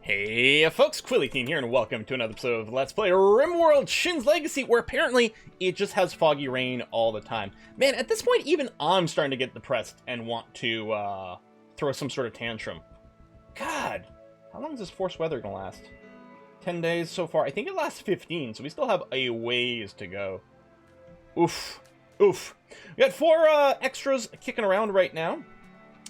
Hey folks, Quillyteen here, and welcome to another episode of Let's Play Rimworld Shin's Legacy, where apparently it just has foggy rain all the time. Man, at this point, even I'm starting to get depressed and want to throw some sort of tantrum. God, how long is this forced weather gonna last? 10 days so far. I think it lasts 15, so we still have a ways to go. Oof. Oof. We got 4 extras kicking around right now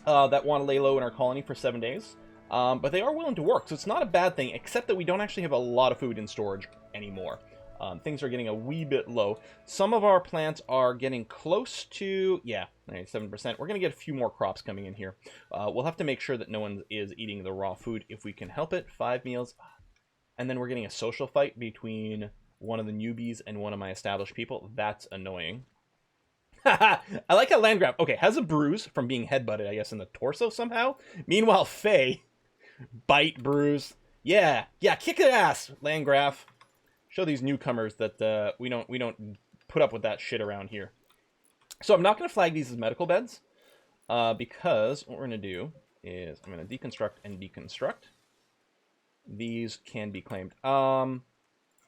that want to lay low in our colony for 7 days. But they are willing to work, so it's not a bad thing, except that we don't actually have a lot of food in storage anymore. Things are getting a wee bit low. Some of our plants are getting close to, 97%. We're going to get a few more crops coming in here. We'll have to make sure that no one is eating the raw food if we can help it. 5 meals. And then we're getting a social fight between one of the newbies and one of my established people. That's annoying. I like how Landgraf, okay, has a bruise from being headbutted, I guess, in the torso somehow. Meanwhile, Faye... bite, bruise. Yeah, kick their ass, Landgraf. Show these newcomers that we don't put up with that shit around here. So I'm not going to flag these as medical beds, because what we're going to do is I'm going to deconstruct and deconstruct. These can be claimed. I'm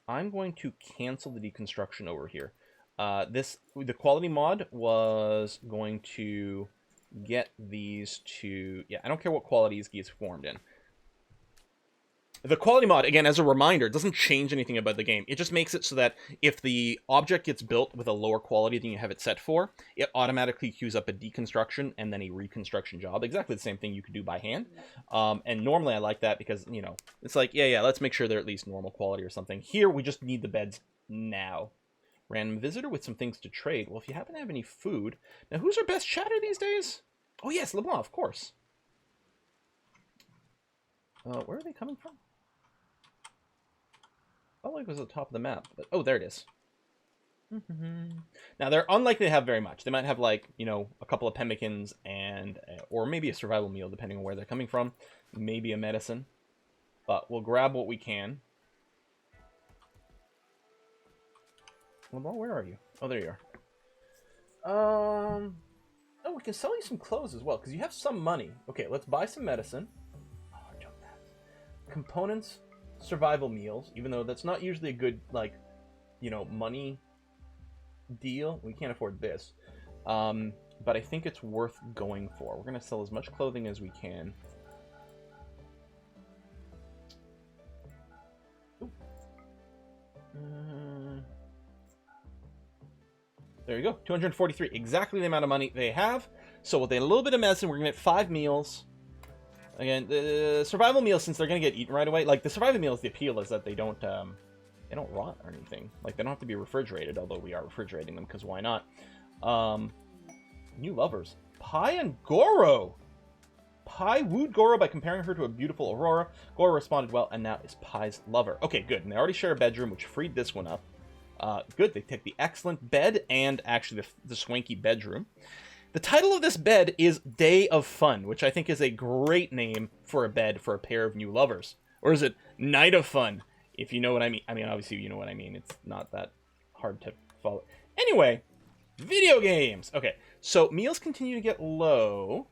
going to cancel the deconstruction over here. The quality mod was going to get these to, I don't care what quality he's formed in. The quality mod, again, as a reminder, doesn't change anything about the game. It just makes it so that if the object gets built with a lower quality than you have it set for, it automatically queues up a deconstruction and then a reconstruction job. Exactly the same thing you could do by hand. And normally I like that because, you know, it's like, let's make sure they're at least normal quality or something. Here, we just need the beds now. Random visitor with some things to trade. Well, if you happen to have any food... Now, who's our best chatter these days? Oh, yes, LeBlanc, of course. Where are they coming from? I felt like it was at the top of the map. But, oh, there it is. Now, they're unlikely to have very much. They might have, like, you know, a couple of pemmikins and... or maybe a survival meal, depending on where they're coming from. Maybe a medicine. But we'll grab what we can. LeBlanc, where are you? Oh, there you are. Oh, we can sell you some clothes as well, because you have some money. Okay, let's buy some medicine. Oh, jump pads. Components, survival meals, even though that's not usually a good, like, you know, money deal. We can't afford this. But I think it's worth going for. We're going to sell as much clothing as we can. There you go, 243, exactly the amount of money they have. So with a little bit of medicine, we're gonna get 5 meals. Again, the survival meals, since they're gonna get eaten right away, like the survival meals, the appeal is that they don't rot or anything. Like they don't have to be refrigerated, although we are refrigerating them because why not? New lovers, Pi and Goro. Pi wooed Goro by comparing her to a beautiful Aurora. Goro responded well, and now is Pi's lover. Okay, good. And they already share a bedroom, which freed this one up. Good, they take the excellent bed and actually the swanky bedroom. The title of this bed is Day of Fun, which I think is a great name for a bed for a pair of new lovers. Or is it Night of Fun, if you know what I mean? I mean, obviously you know what I mean. It's not that hard to follow. Anyway, video games. Okay, so meals continue to get low.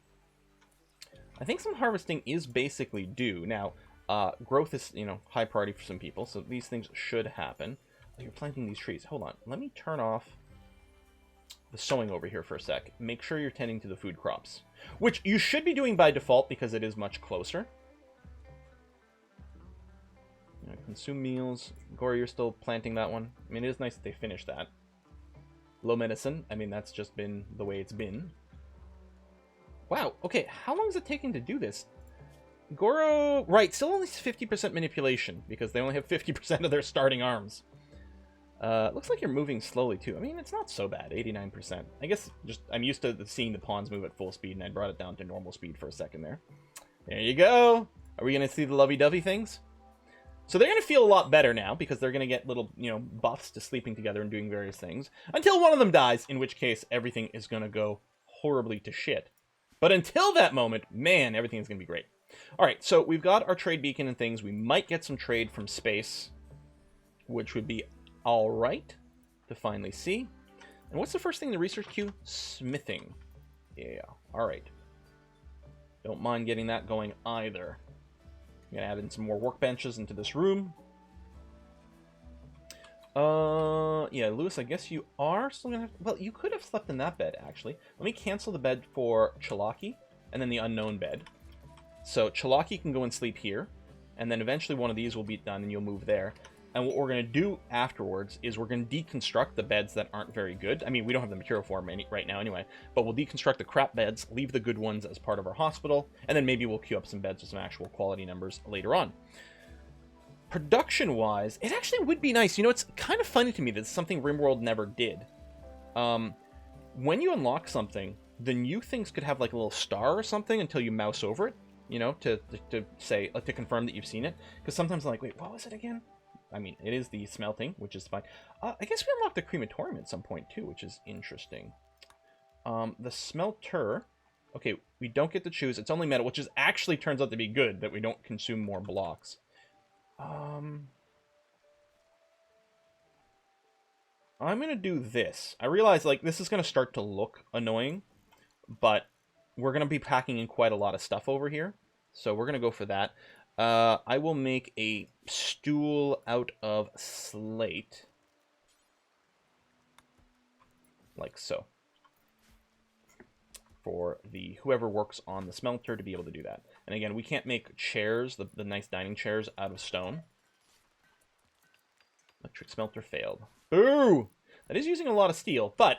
I think some harvesting is basically due. Now, growth is, you know, high priority for some people, so these things should happen. Oh, you're planting these trees. Hold on. Let me turn off the sowing over here for a sec. Make sure you're tending to the food crops, which you should be doing by default because it is much closer. Consume meals. Gory, you're still planting that one. I mean, it is nice that they finished that. Low medicine. I mean, that's just been the way it's been. Wow. Okay, how long is it taking to do this? Goro... Right, still only 50% manipulation because they only have 50% of their starting arms. Looks like you're moving slowly, too. I mean, it's not so bad, 89%. I guess just I'm used to seeing the pawns move at full speed, and I brought it down to normal speed for a second there. There you go! Are we going to see the lovey-dovey things? So they're going to feel a lot better now, because they're going to get little, you know, buffs to sleeping together and doing various things. Until one of them dies, in which case everything is going to go horribly to shit. But until that moment, man, everything is going to be great. Alright, so we've got our trade beacon and things. We might get some trade from space, which would be alright to finally see. And what's the first thing in the research queue? Smithing. Yeah, alright. Don't mind getting that going either. I'm gonna add in some more workbenches into this room. Yeah, Lewis, I guess you are still gonna have... Well, you could have slept in that bed, actually. Let me cancel the bed for Chalaki, and then the unknown bed. So Chalaki can go and sleep here, and then eventually one of these will be done, and you'll move there. And what we're going to do afterwards is we're going to deconstruct the beds that aren't very good. I mean, we don't have the material for them right now anyway, but we'll deconstruct the crap beds, leave the good ones as part of our hospital, and then maybe we'll queue up some beds with some actual quality numbers later on. Production-wise, it actually would be nice. You know, it's kind of funny to me that it's something Rimworld never did. When you unlock something, the new things could have like a little star or something until you mouse over it, you know, to say, to confirm that you've seen it. Because sometimes I'm like, wait, what was it again? I mean, it is the smelting, which is fine. I guess we unlocked the crematorium at some point, too, which is interesting. The smelter... Okay, we don't get to choose. It's only metal, which is actually turns out to be good, that we don't consume more blocks. I'm going to do this. I realize, like, this is going to start to look annoying, but we're going to be packing in quite a lot of stuff over here. So we're going to go for that. I will make a stool out of slate. Like so. For the whoever works on the smelter to be able to do that. And again, we can't make chairs, the nice dining chairs, out of stone. Electric smelter failed. Boo! That is using a lot of steel, but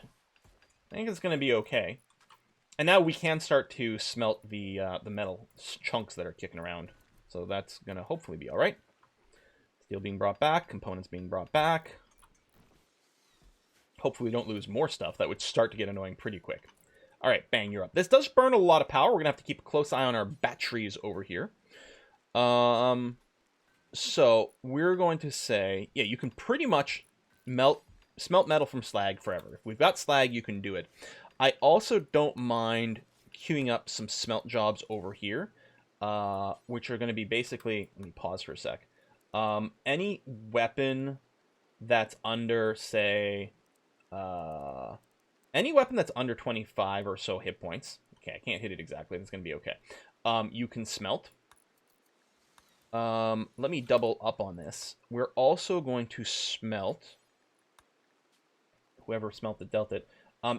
I think it's going to be okay. And now we can start to smelt the metal chunks that are kicking around. So that's going to hopefully be all right. Steel being brought back, components being brought back. Hopefully we don't lose more stuff. That would start to get annoying pretty quick. All right, bang, you're up. This does burn a lot of power. We're going to have to keep a close eye on our batteries over here. So we're going to say, yeah, you can pretty much smelt metal from slag forever. If we've got slag, you can do it. I also don't mind queuing up some smelt jobs over here, which are going to be basically, let me pause for a sec. Any weapon that's under, say, any weapon that's under 25 or so hit points. Okay, I can't hit it exactly. That's going to be okay. You can smelt. Let me double up on this. We're also going to smelt. Whoever smelted dealt it.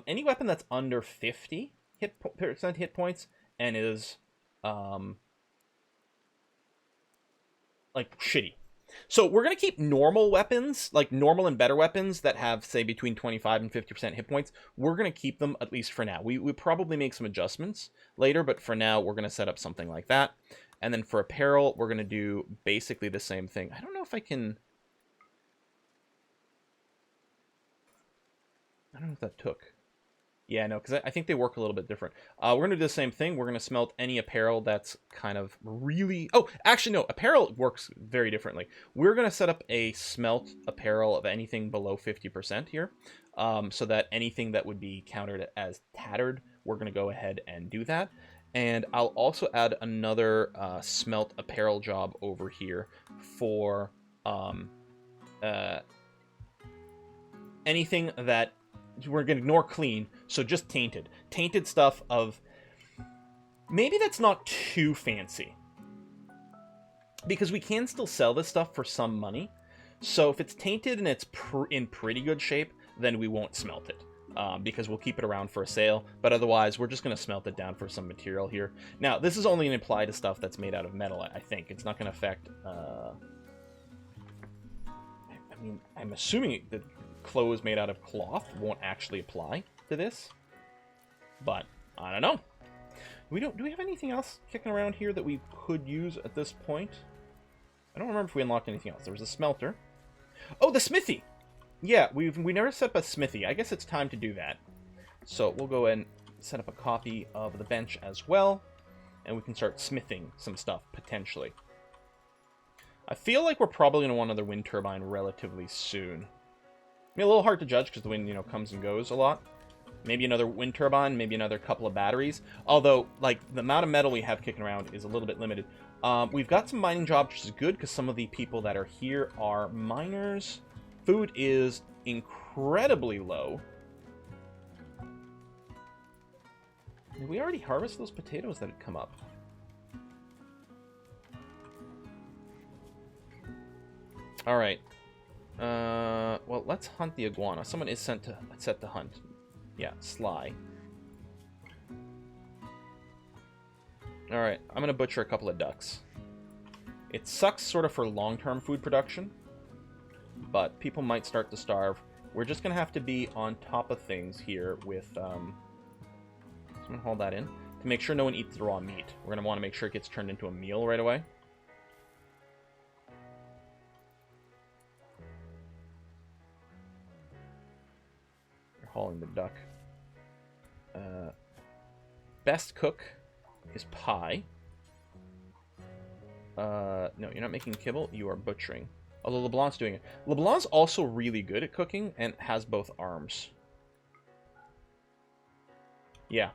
Any weapon that's under 50 hit points and is like shitty. So we're going to keep normal weapons, like normal and better weapons that have, say, between 25 and 50% hit points. We're going to keep them, at least for now. We probably make some adjustments later, but for now, we're going to set up something like that. And then for apparel, we're going to do basically the same thing. I don't know if I can... I don't know if that took... Yeah, no, because I think they work a little bit different. We're going to do the same thing. We're going to smelt any apparel that's kind of really... Oh, actually, no. Apparel works very differently. We're going to set up a smelt apparel of anything below 50% here, so that anything that would be countered as tattered, we're going to go ahead and do that. And I'll also add another smelt apparel job over here for anything that... We're going to ignore clean, so just tainted. Tainted stuff of... Maybe that's not too fancy. Because we can still sell this stuff for some money. So if it's tainted and it's in pretty good shape, then we won't smelt it. Because we'll keep it around for a sale. But otherwise, we're just going to smelt it down for some material here. Now, this is only going to apply to stuff that's made out of metal, I think. It's not going to affect... I mean, I'm assuming that... clothes made out of cloth won't actually apply to this, but I don't know. Do we have anything else kicking around here that we could use at this point? I don't remember if we unlocked anything else. There was a smelter. Oh, the smithy. Yeah, we never set up a smithy. I guess it's time to do that. So we'll go and set up a copy of the bench as well, and we can start smithing some stuff potentially. I feel like we're probably going to want another wind turbine relatively soon. I mean, a little hard to judge because the wind, comes and goes a lot. Maybe another wind turbine, maybe another couple of batteries. Although, like, the amount of metal we have kicking around is a little bit limited. We've got some mining jobs, which is good because some of the people that are here are miners. Food is incredibly low. Did we already harvest those potatoes that had come up? Alright. Well, let's hunt the iguana. Someone is set to hunt. Yeah, Sly. Alright, I'm gonna butcher a couple of ducks. It sucks sort of for long-term food production, but people might start to starve. We're just gonna have to be on top of things here with, someone hold that in, to make sure no one eats the raw meat. We're gonna want to make sure it gets turned into a meal right away. You're hauling the duck. Best cook is pie. No, you're not making kibble, you are butchering. Although LeBlanc's doing it. LeBlanc's also really good at cooking and has both arms. Yeah.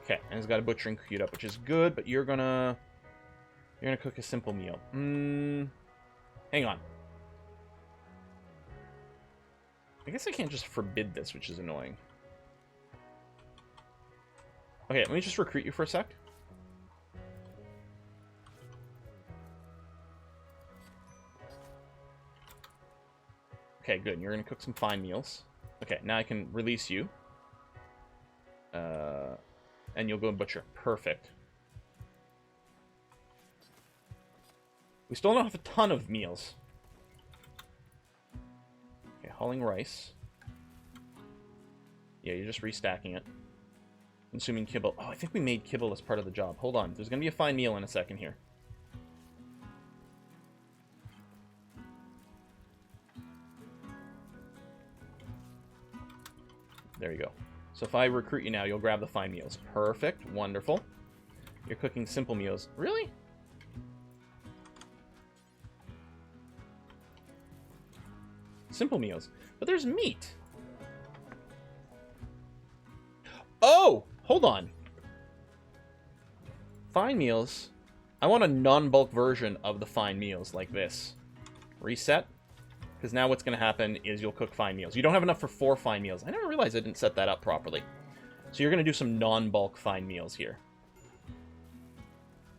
Okay, and he's got a butchering queued up, which is good, but you're gonna cook a simple meal. Hang on. I guess I can't just forbid this, which is annoying. Okay, let me just recruit you for a sec. Okay, good. You're going to cook some fine meals. Okay, now I can release you. And you'll go and butcher. Perfect. We still don't have a ton of meals. Okay, hauling rice. Yeah, you're just restacking it. Consuming kibble. Oh, I think we made kibble as part of the job. Hold on. There's going to be a fine meal in a second here. There you go. So if I recruit you now, you'll grab the fine meals. Perfect. Wonderful. You're cooking simple meals. Really? Simple meals. But there's meat. Oh! Hold on. Fine meals. I want a non-bulk version of the fine meals like this. Reset. Because now what's going to happen is you'll cook fine meals. You don't have enough for 4 fine meals. I never realized I didn't set that up properly. So you're going to do some non-bulk fine meals here.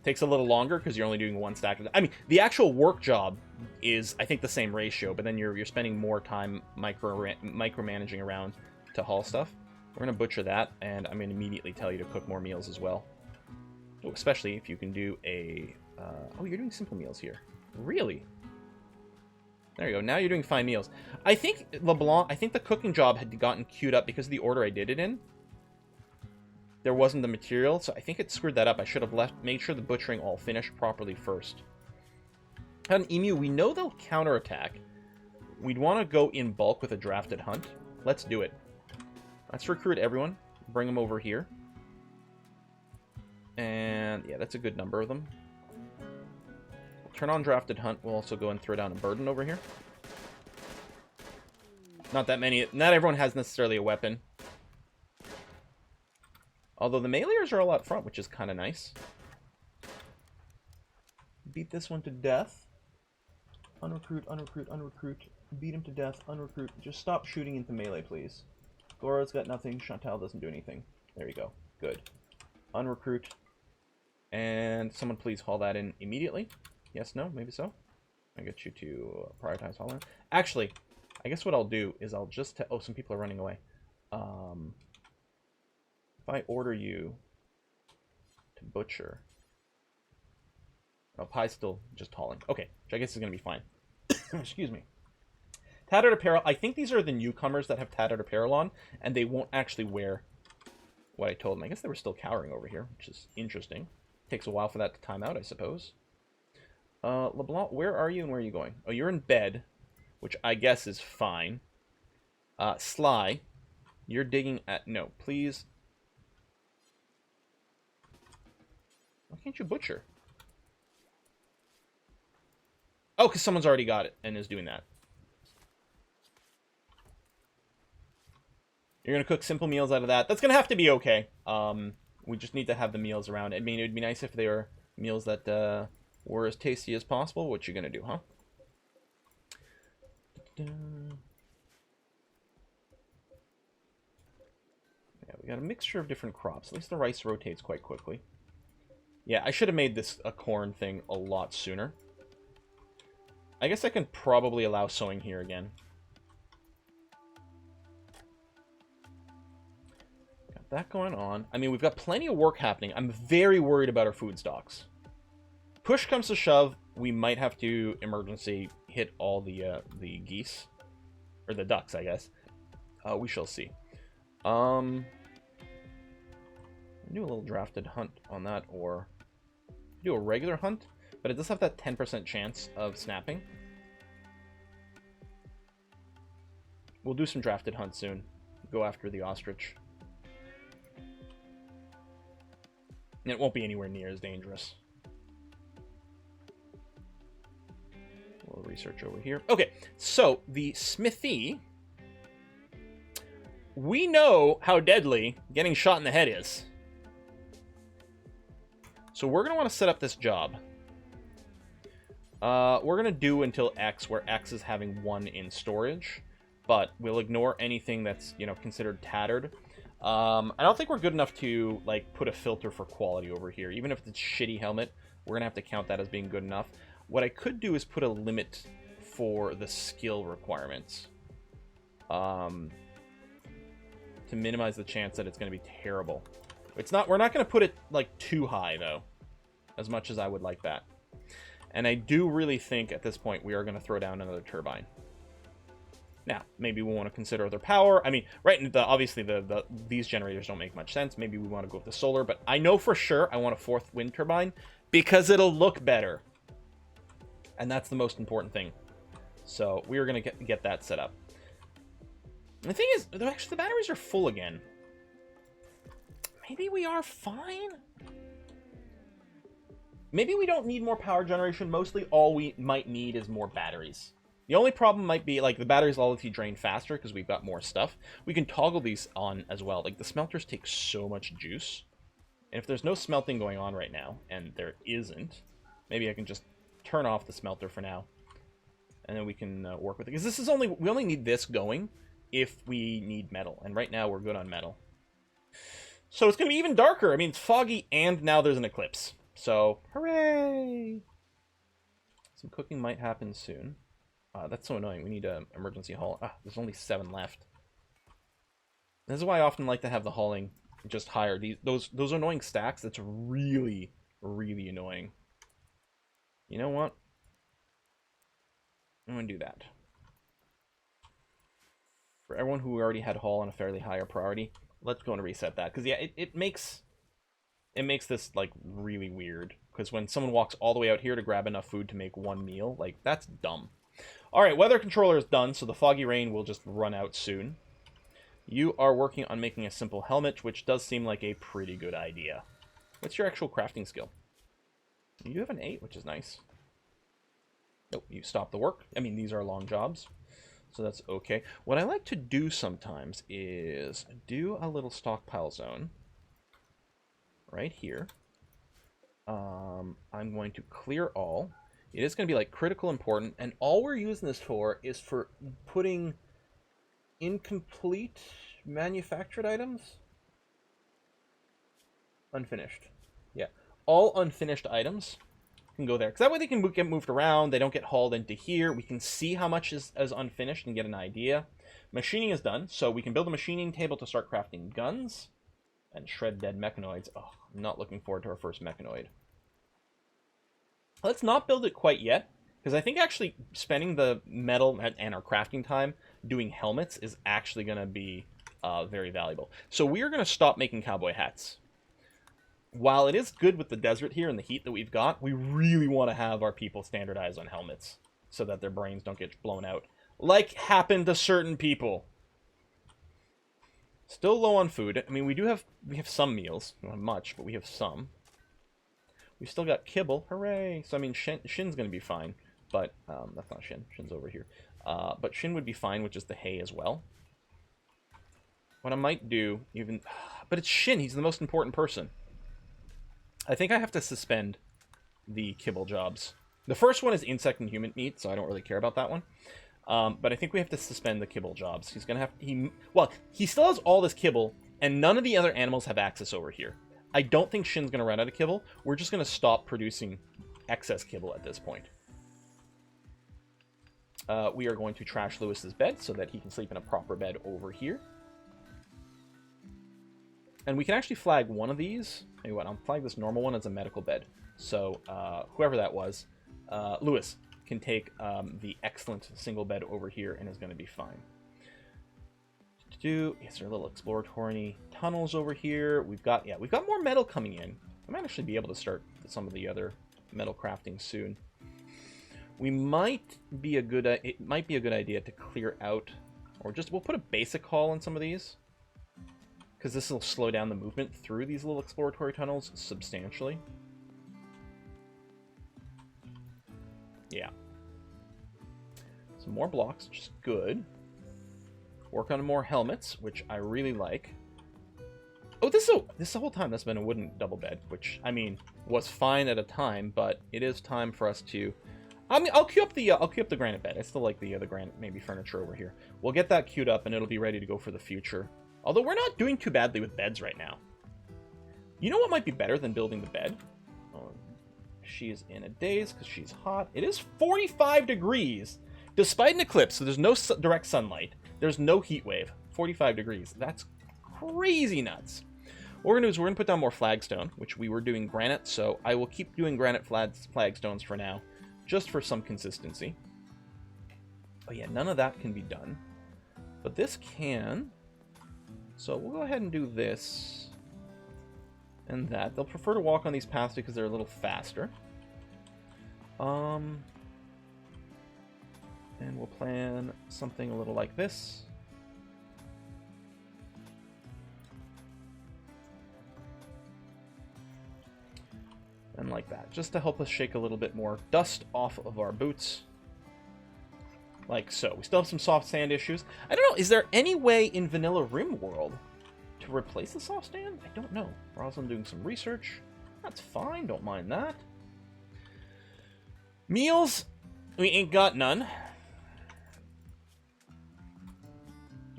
Takes a little longer because you're only doing 1 stack. I mean, the actual work job is, I think, the same ratio, but then you're spending more time micromanaging around to haul stuff. We're going to butcher that, and I'm going to immediately tell you to cook more meals as well. Oh, especially if you can do a... oh, you're doing simple meals here. Really? There you go. Now you're doing fine meals. I think LeBlanc... I think the cooking job had gotten queued up because of the order I did it in. There wasn't the material, so I think it screwed that up. I should have made sure the butchering all finished properly first. And Emu, we know they'll counterattack. We'd want to go in bulk with a drafted hunt. Let's do it. Let's recruit everyone. Bring them over here. And yeah, that's a good number of them. We'll turn on drafted hunt. We'll also go and throw down a burden over here. Not that many. Not everyone has necessarily a weapon. Although the meleers are all out front, which is kind of nice. Beat this one to death. Unrecruit, unrecruit, unrecruit. Beat him to death, unrecruit. Just stop shooting into melee, please. Gora's got nothing. Chantal doesn't do anything. There you go. Good. Unrecruit. And someone please haul that in immediately. Yes, no, maybe so. I get you to prioritize hauling. Actually, I guess what I'll do is I'll just... oh, some people are running away. If I order you to butcher... oh, pie's still just hauling. Okay, which I guess is going to be fine. Excuse me. Tattered apparel. I think these are the newcomers that have tattered apparel on, and they won't actually wear what I told them. I guess they were still cowering over here, which is interesting. Takes a while for that to time out, I suppose. LeBlanc, where are you and where are you going? Oh, you're in bed, which I guess is fine. Sly, you're digging at... no, please. Why can't you butcher? Oh, because someone's already got it and is doing that. You're going to cook simple meals out of that. That's going to have to be okay. We just need to have the meals around. I mean, it would be nice if they were meals that were as tasty as possible. What you going to do, huh? Yeah, we got a mixture of different crops. At least the rice rotates quite quickly. Yeah, I should have made this a corn thing a lot sooner. I guess I can probably allow sowing here again. Got that going on. I mean, we've got plenty of work happening. I'm very worried about our food stocks. Push comes to shove, we might have to emergency hit all the geese. Or the ducks, I guess. We shall see. Do a little drafted hunt on that, or do a regular hunt, but it does have that 10% chance of snapping. We'll do some drafted hunt soon. Go after the ostrich. And it won't be anywhere near as dangerous. A little research over here. Okay, so the Smithy. We know how deadly getting shot in the head is. So we're going to want to set up this job. We're going to do until X, where X is having 1 in storage. But we'll ignore anything that's, you know, considered tattered. I don't think we're good enough to, like, put a filter for quality over here. Even if it's a shitty helmet, we're going to have to count that as being good enough. What I could do is put a limit for the skill requirements. To minimize the chance that it's going to be terrible. It's not. We're not going to put it, like, too high, though. As much as I would like that. And I do really think, at this point, we are going to throw down another turbine. Now, maybe we want to consider other power. I mean, right, obviously, these generators don't make much sense. Maybe we want to go with the solar. But I know for sure I want a 4th wind turbine. Because it'll look better. And that's the most important thing. So, we are going to get that set up. The thing is, actually, the batteries are full again. Maybe we are fine? Maybe we don't need more power generation. Mostly all we might need is more batteries. The only problem might be, like, the batteries will let you drain faster because we've got more stuff. We can toggle these on as well. Like, the smelters take so much juice. And if there's no smelting going on right now, and there isn't, maybe I can just turn off the smelter for now. And then we can work with it. Because this is only, we only need this going if we need metal. And right now we're good on metal. So it's going to be even darker. I mean, it's foggy and now there's an eclipse. So, hooray! Some cooking might happen soon. That's so annoying. We need an emergency haul. There's only 7 left. This is why I often like to have the hauling just higher. Those annoying stacks, that's really, really annoying. You know what? I'm going to do that. For everyone who already had haul on a fairly higher priority, let's go and reset that. Because, yeah, it makes this, like, really weird. Because when someone walks all the way out here to grab enough food to make 1 meal, like, that's dumb. Alright, weather controller is done, so the foggy rain will just run out soon. You are working on making a simple helmet, which does seem like a pretty good idea. What's your actual crafting skill? You have an 8, which is nice. Nope, you stop the work. I mean, these are long jobs, so that's okay. What I like to do sometimes is do a little stockpile zone right here. I'm going to clear all. It is going to be like critical important, and all we're using this for is for putting incomplete manufactured items. Unfinished. Yeah, all unfinished items can go there, because that way they can get moved around. They don't get hauled into here. We can see how much is unfinished and get an idea. Machining is done, so we can build a machining table to start crafting guns and shred dead mechanoids. Oh, I'm not looking forward to our first mechanoid. Let's not build it quite yet, because I think actually spending the metal and our crafting time doing helmets is actually going to be very valuable. So we are going to stop making cowboy hats. While it is good with the desert here and the heat that we've got, we really want to have our people standardize on helmets so that their brains don't get blown out, like happened to certain people. Still low on food. I mean, we have some meals. We don't have much, but we have some. We've still got kibble. Hooray! So, I mean, Shin's going to be fine. But, that's not Shin. Shin's over here. But Shin would be fine with just the hay as well. What I might do, even... But it's Shin. He's the most important person. I think I have to suspend the kibble jobs. The first one is insect and human meat, so I don't really care about that one. But I think we have to suspend the kibble jobs. He's going to have... Well, he still has all this kibble, and none of the other animals have access over here. I don't think Shin's going to run out of kibble. We're just going to stop producing excess kibble at this point. we are going to trash Lewis's bed so that he can sleep in a proper bed over here. And we can actually flag one of these. Tell you what, I'll flag this normal one as a medical bed. So whoever that was, Lewis can take the excellent single bed over here and is going to be fine. Yes, there are little exploratory tunnels over here. We've got more metal coming in. I might actually be able to start some of the other metal crafting soon. It might be a good idea to clear out, or we'll put a basic haul in some of these, because this will slow down the movement through these little exploratory tunnels substantially. Yeah. Some more blocks, which is good. Work on more helmets, which I really like. Oh, this whole time that's been a wooden double bed, which, I mean, was fine at a time, but it is time for us to... I mean, I'll queue up the granite bed. I still like the granite, maybe furniture over here. We'll get that queued up, and it'll be ready to go for the future. Although we're not doing too badly with beds right now. You know what might be better than building the bed? Oh, she's in a daze because she's hot. It is 45 degrees, despite an eclipse, so there's no direct sunlight. There's no heat wave. 45 degrees. That's crazy nuts. What we're going to do is we're going to put down more flagstone, which we were doing granite, so I will keep doing granite flagstones for now, just for some consistency. Oh yeah, none of that can be done. But this can. So we'll go ahead and do this and that. They'll prefer to walk on these paths because they're a little faster. And we'll plan something a little like this. And like that, just to help us shake a little bit more dust off of our boots. Like so. We still have some soft sand issues. I don't know, is there any way in vanilla Rimworld to replace the soft sand? I don't know. We're also doing some research. That's fine, don't mind that. Meals, we ain't got none.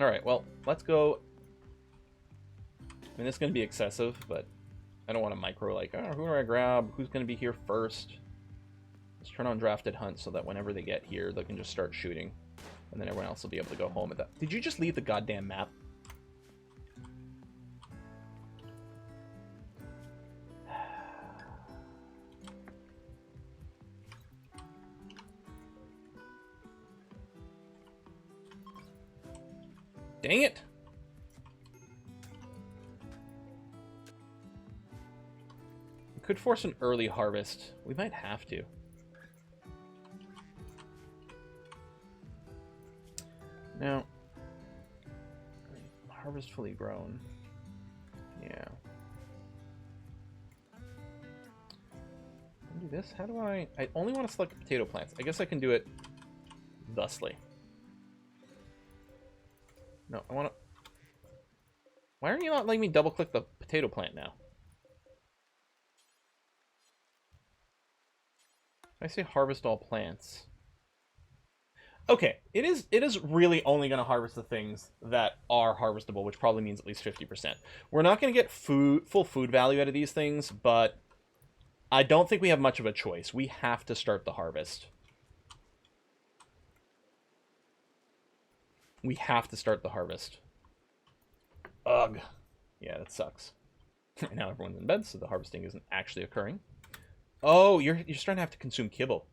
Alright, well, let's go. I mean, this is going to be excessive, but I don't want to micro, like, oh, who do I grab? Who's going to be here first? Let's turn on drafted hunt so that whenever they get here, they can just start shooting. And then everyone else will be able to go home at that. Did you just leave the goddamn map? Dang it! We could force an early harvest. We might have to. Now, harvest fully grown. Yeah. Do this. How do I only want to select the potato plants. I guess I can do it thusly. No, I want to... Why are you not letting me double-click the potato plant now? I say harvest all plants. Okay, it is really only going to harvest the things that are harvestable, which probably means at least 50%. We're not going to get full food value out of these things, but I don't think we have much of a choice. We have to start the harvest. We have to start the harvest. Ugh. Yeah, that sucks. Now everyone's in bed, so the harvesting isn't actually occurring. Oh, you're starting to have to consume kibble.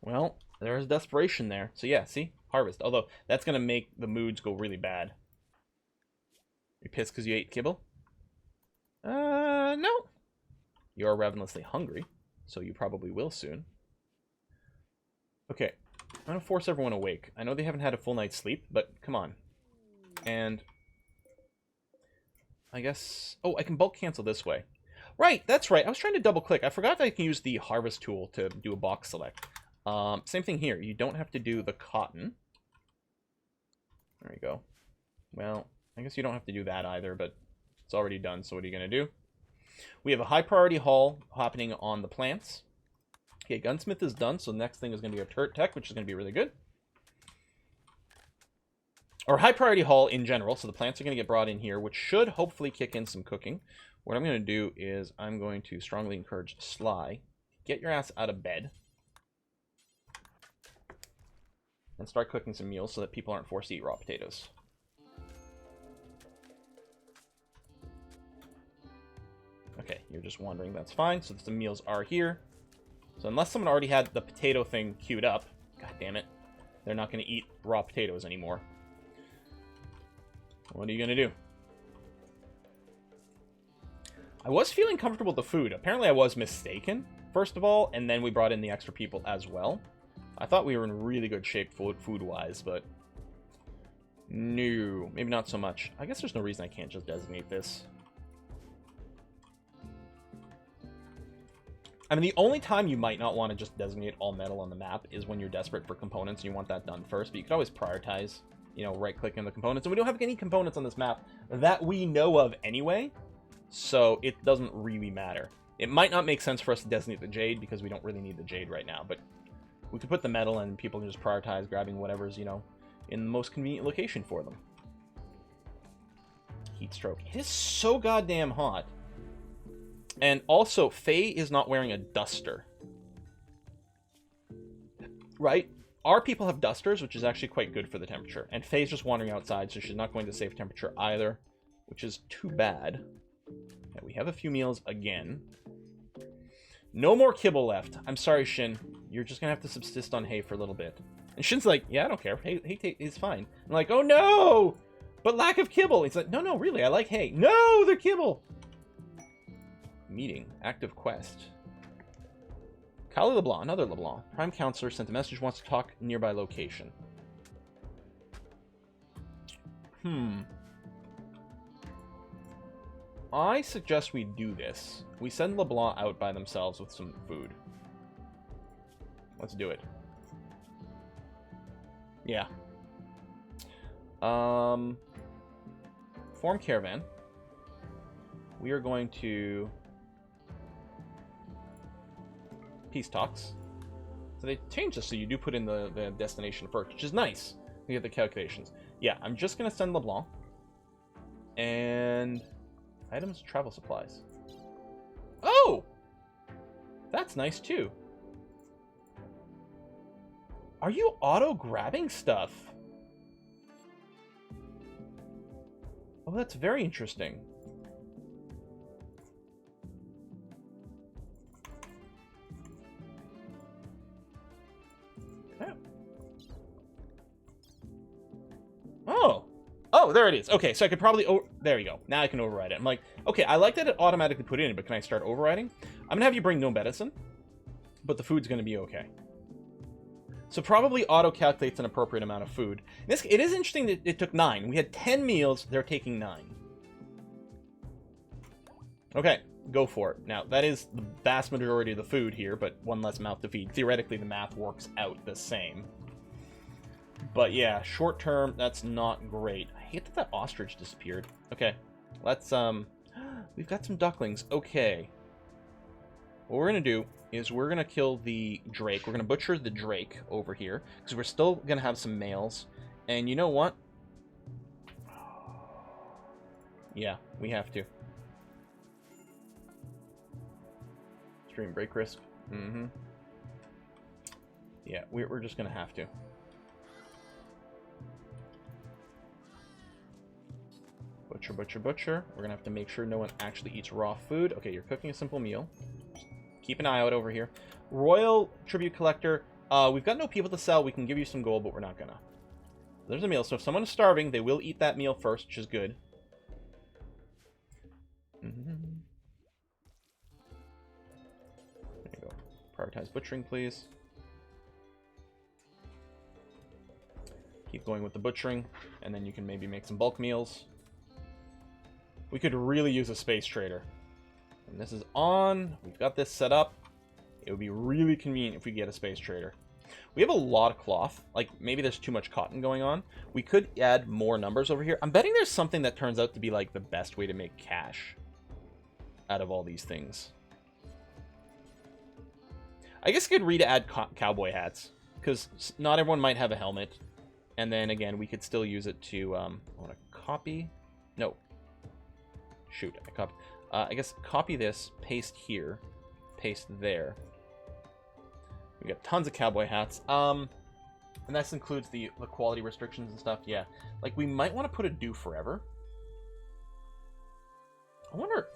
Well, there's desperation there. So yeah, see? Harvest. Although, that's going to make the moods go really bad. You're pissed because you ate kibble? No. You're ravenously hungry, so you probably will soon. Okay. I'm going to force everyone awake. I know they haven't had a full night's sleep, but come on. And I guess... Oh, I can bulk cancel this way. Right, that's right. I was trying to double click. I forgot that I can use the harvest tool to do a box select. Same thing here. You don't have to do the cotton. There you go. Well, I guess you don't have to do that either, but it's already done, so what are you going to do? We have a high priority haul happening on the plants. Okay, gunsmith is done, so the next thing is going to be our turret tech, which is going to be really good. Or high priority haul in general, so the plants are going to get brought in here, which should hopefully kick in some cooking. What I'm going to do is I'm going to strongly encourage Sly. Get your ass out of bed. and start cooking some meals so that people aren't forced to eat raw potatoes. Okay, you're just wandering. That's fine. So the meals are here. So unless someone already had the potato thing queued up, god damn it, they're not going to eat raw potatoes anymore. What are you going to do? I was feeling comfortable with the food. Apparently I was mistaken, first of all, and then we brought in the extra people as well. I thought we were in really good shape food-wise, but no, maybe not so much. I guess there's no reason I can't just designate this. I mean, the only time you might not want to just designate all metal on the map is when you're desperate for components and you want that done first, but you could always prioritize, you know, right-click on the components. And we don't have any components on this map that we know of anyway, so it doesn't really matter. It might not make sense for us to designate the jade because we don't really need the jade right now, but we could put the metal and people can just prioritize grabbing whatever's, you know, in the most convenient location for them. Heat stroke. It is so goddamn hot. And also, Faye is not wearing a duster. Right? Our people have dusters, which is actually quite good for the temperature. And Faye's just wandering outside, so she's not going to save temperature either, which is too bad. Yeah, we have a few meals again. No more kibble left. I'm sorry, Shin. You're just going to have to subsist on hay for a little bit. And Shin's like, yeah, I don't care. Hay is fine. I'm like, oh no! But lack of kibble. He's like, no, really, I like hay. No, they're kibble! Meeting. Active quest. Kali LeBlanc, another LeBlanc. Prime Counselor sent a message, wants to talk nearby location. I suggest we do this. We send LeBlanc out by themselves with some food. Let's do it. Yeah. Form caravan. We are going to peace talks. So they changed this so you do put in the destination first, which is nice. We get the calculations. Yeah, I'm just going to send LeBlanc. And items, travel supplies. Oh! That's nice too. Are you auto-grabbing stuff? Oh, that's very interesting. Oh, there it is. Okay, so I could probably... there you go. Now I can override it. I'm like, okay, I like that it automatically put it in, but can I start overriding? I'm going to have you bring no medicine, but the food's going to be okay. So probably auto-calculates an appropriate amount of food. It is interesting that it took 9. We had 10 meals. They're taking 9. Okay, go for it. Now, that is the vast majority of the food here, but one less mouth to feed. Theoretically, the math works out the same. But yeah, short term, that's not great. I hate that ostrich disappeared. Okay, let's, we've got some ducklings. Okay. What we're going to do is we're going to kill the drake. We're going to butcher the drake over here, because we're still going to have some males. And you know what? Yeah, we have to. Stream break risk. Yeah, we're just going to have to. Butcher, butcher, butcher. We're gonna have to make sure no one actually eats raw food. Okay, you're cooking a simple meal. Just keep an eye out over here. Royal Tribute Collector. We've got no people to sell. We can give you some gold, but we're not gonna. There's a meal. So if someone is starving, they will eat that meal first, which is good. There you go. Prioritize butchering, please. Keep going with the butchering, and then you can maybe make some bulk meals. We could really use a space trader. And this is on. We've got this set up. It would be really convenient if we get a space trader. We have a lot of cloth. Like, maybe there's too much cotton going on. We could add more numbers over here. I'm betting there's something that turns out to be, like, the best way to make cash out of all these things. I guess I could read to add cowboy hats, because not everyone might have a helmet. And then, again, we could still use it to, I want to copy. No. Shoot, I copied. I guess copy this, paste here, paste there. We got tons of cowboy hats. And that includes the quality restrictions and stuff. Yeah. Like, we might want to put a do forever. I wonder...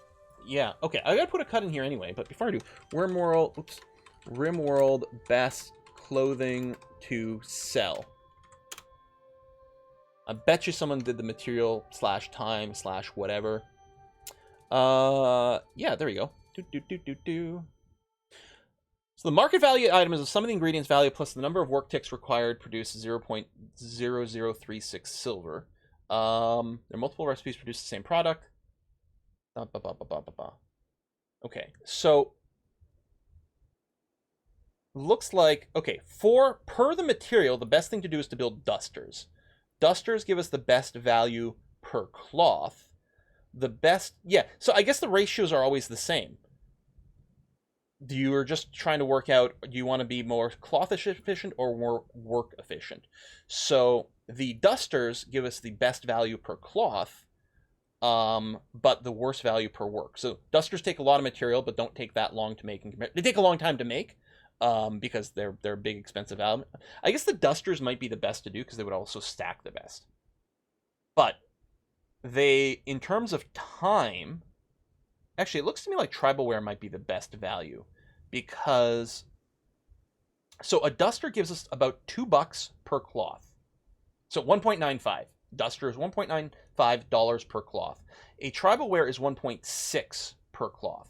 Yeah, okay. I gotta put a cut in here anyway, but before I do, Rimworld... Oops. Rimworld best clothing to sell. I bet you someone did the material / time / whatever. Yeah, there we go. So the market value item is some of the ingredients value plus the number of work ticks required produces 0.0036 silver. There are multiple recipes produce the same product. Okay, so looks like, okay, per the material, the best thing to do is to build dusters. Dusters give us the best value per cloth. The best, yeah, so I guess the ratios are always the same. You're just trying to work out, do you want to be more cloth efficient or more work efficient? So the dusters give us the best value per cloth, but the worst value per work. So dusters take a lot of material, but don't take that long to make. They take a long time to make, because they're a big, expensive element. I guess the dusters might be the best to do because they would also stack the best. But they, in terms of time, actually, it looks to me like tribalware might be the best value because, so a duster gives us about $2 per cloth. So 1.95. Duster is $1.95 per cloth. A tribalware is 1.6 per cloth.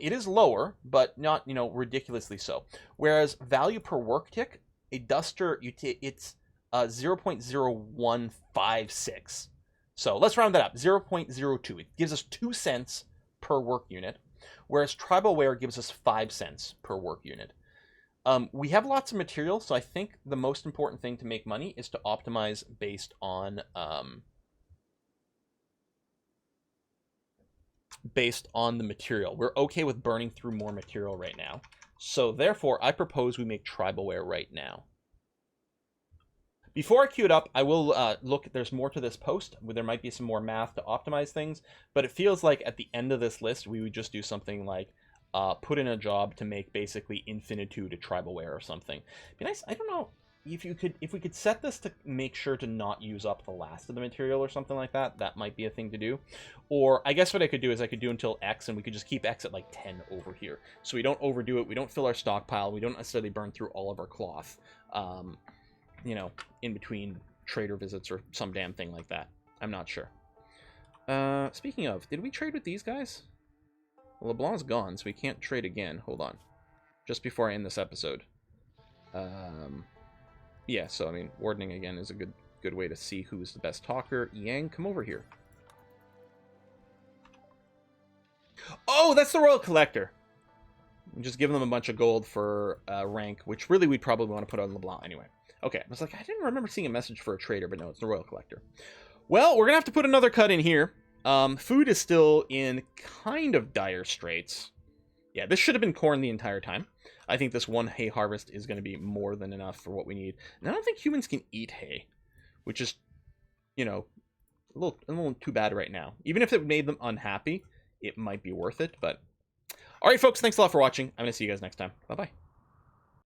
It is lower, but not, ridiculously so. Whereas value per work tick, a duster, it's 0.0156. So let's round that up, 0.02. It gives us 2 cents per work unit, whereas tribalware gives us 5 cents per work unit. We have lots of material, so I think the most important thing to make money is to optimize based on the material. We're okay with burning through more material right now. So therefore, I propose we make tribalware right now. Before I queue it up, I will look, there's more to this post. There might be some more math to optimize things, but it feels like at the end of this list, we would just do something like put in a job to make basically infinitude a tribalware or something. It'd be nice, I don't know, if we could set this to make sure to not use up the last of the material or something like that, that might be a thing to do. Or I guess what I could do is I could do until X, and we could just keep X at like 10 over here. So we don't overdo it, we don't fill our stockpile, we don't necessarily burn through all of our cloth, in between trader visits or some damn thing like that. I'm not sure. Speaking of, did we trade with these guys? Well, LeBlanc's gone, so we can't trade again. Hold on. Just before I end this episode. Yeah, so, I mean, wardening again is a good way to see who's the best talker. Yang, come over here. Oh, that's the Royal Collector! Just give them a bunch of gold for rank, which really we'd probably want to put on LeBlanc anyway. Okay, I was like, I didn't remember seeing a message for a trader, but no, it's the Royal Collector. Well, we're going to have to put another cut in here. Food is still in kind of dire straits. Yeah, this should have been corn the entire time. I think this one hay harvest is going to be more than enough for what we need. And I don't think humans can eat hay, which is, a little too bad right now. Even if it made them unhappy, it might be worth it, but... Alright, folks, thanks a lot for watching. I'm going to see you guys next time. Bye-bye.